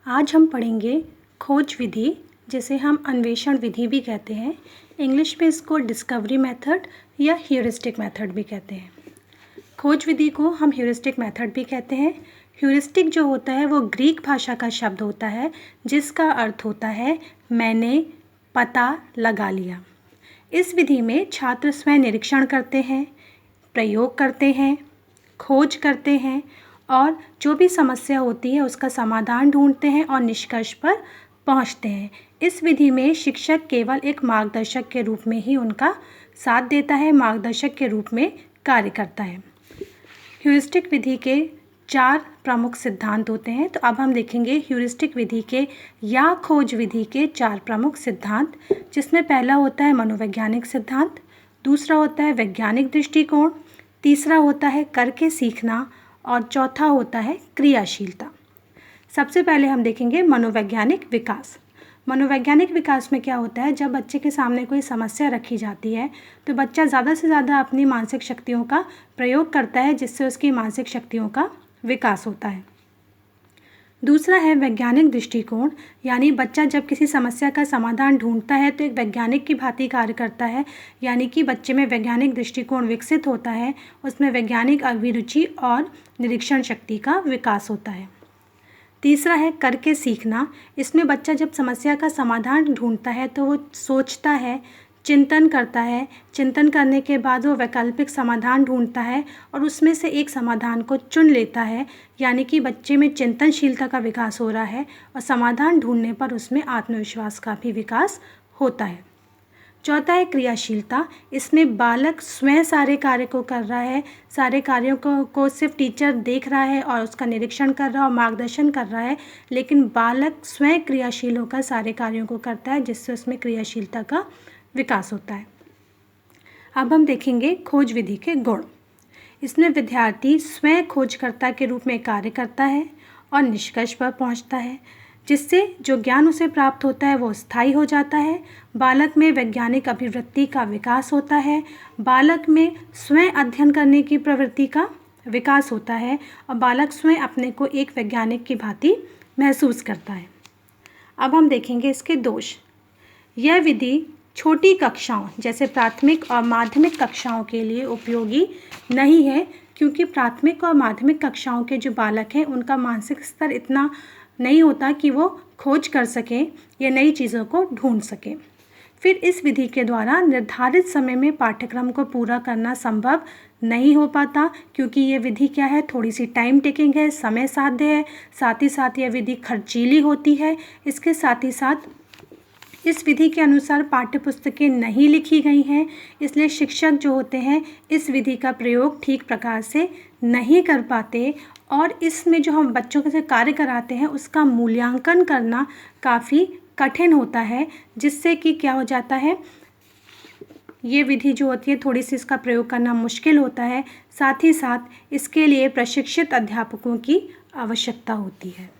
आज हम पढ़ेंगे खोज विधि, जिसे हम अन्वेषण विधि भी कहते हैं। इंग्लिश में इसको डिस्कवरी मेथड या ह्यूरिस्टिक मेथड भी कहते हैं। खोज विधि को हम ह्यूरिस्टिक मेथड भी कहते हैं। ह्यूरिस्टिक जो होता है वो ग्रीक भाषा का शब्द होता है, जिसका अर्थ होता है मैंने पता लगा लिया। इस विधि में छात्र स्वयं निरीक्षण करते हैं, प्रयोग करते हैं, खोज करते हैं और जो भी समस्या होती है उसका समाधान ढूंढते हैं और निष्कर्ष पर पहुंचते हैं। इस विधि में शिक्षक केवल एक मार्गदर्शक के रूप में ही उनका साथ देता है, मार्गदर्शक के रूप में कार्य करता है। ह्यूरिस्टिक विधि के 4 प्रमुख सिद्धांत होते हैं। तो अब हम देखेंगे ह्यूरिस्टिक विधि के या खोज विधि के 4 प्रमुख सिद्धांत, जिसमें पहला होता है मनोवैज्ञानिक सिद्धांत, दूसरा होता है वैज्ञानिक दृष्टिकोण, तीसरा होता है करके सीखना और चौथा होता है क्रियाशीलता। सबसे पहले हम देखेंगे मनोवैज्ञानिक विकास। मनोवैज्ञानिक विकास में क्या होता है, जब बच्चे के सामने कोई समस्या रखी जाती है तो बच्चा ज़्यादा से ज़्यादा अपनी मानसिक शक्तियों का प्रयोग करता है, जिससे उसकी मानसिक शक्तियों का विकास होता है। दूसरा है वैज्ञानिक दृष्टिकोण, यानी बच्चा जब किसी समस्या का समाधान ढूंढता है तो एक वैज्ञानिक की भांति कार्य करता है, यानी कि बच्चे में वैज्ञानिक दृष्टिकोण विकसित होता है, उसमें वैज्ञानिक अभिरुचि और निरीक्षण शक्ति का विकास होता है। तीसरा है करके सीखना। इसमें बच्चा जब समस्या का समाधान ढूंढता है तो वो सोचता है, चिंतन करता है, चिंतन करने के बाद वो वैकल्पिक समाधान ढूंढता है और उसमें से एक समाधान को चुन लेता है, यानी कि बच्चे में चिंतनशीलता का विकास हो रहा है और समाधान ढूंढने पर उसमें आत्मविश्वास का भी विकास होता है। चौथा है क्रियाशीलता। इसमें बालक स्वयं सारे कार्य को कर रहा है, सारे कार्यों को सिर्फ टीचर देख रहा है और उसका निरीक्षण कर रहा है और मार्गदर्शन कर रहा है, लेकिन बालक स्वयं क्रियाशील होकर सारे कार्यों को करता है, जिससे उसमें क्रियाशीलता का विकास होता है। अब हम देखेंगे खोज विधि के गुण। इसमें विद्यार्थी स्वयं खोजकर्ता के रूप में कार्य करता है और निष्कर्ष पर पहुंचता है, जिससे जो ज्ञान उसे प्राप्त होता है वो स्थायी हो जाता है। बालक में वैज्ञानिक अभिवृत्ति का विकास होता है, बालक में स्वयं अध्ययन करने की प्रवृत्ति का विकास होता है और बालक स्वयं अपने को एक वैज्ञानिक की भांति महसूस करता है। अब हम देखेंगे इसके दोष। यह विधि छोटी कक्षाओं जैसे प्राथमिक और माध्यमिक कक्षाओं के लिए उपयोगी नहीं है, क्योंकि प्राथमिक और माध्यमिक कक्षाओं के जो बालक हैं उनका मानसिक स्तर इतना नहीं होता कि वो खोज कर सकें या नई चीज़ों को ढूंढ सकें। फिर इस विधि के द्वारा निर्धारित समय में पाठ्यक्रम को पूरा करना संभव नहीं हो पाता, क्योंकि ये विधि क्या है, थोड़ी सी टाइम टेकिंग है, समय साध्य है, साथ ही साथ यह विधि खर्चीली होती है। इसके साथ ही साथ इस विधि के अनुसार पाठ्यपुस्तकें नहीं लिखी गई हैं, इसलिए शिक्षक जो होते हैं इस विधि का प्रयोग ठीक प्रकार से नहीं कर पाते और इसमें जो हम बच्चों के से कार्य कराते हैं उसका मूल्यांकन करना काफ़ी कठिन होता है, जिससे कि क्या हो जाता है, ये विधि जो होती है थोड़ी सी इसका प्रयोग करना मुश्किल होता है। साथ ही साथ इसके लिए प्रशिक्षित अध्यापकों की आवश्यकता होती है।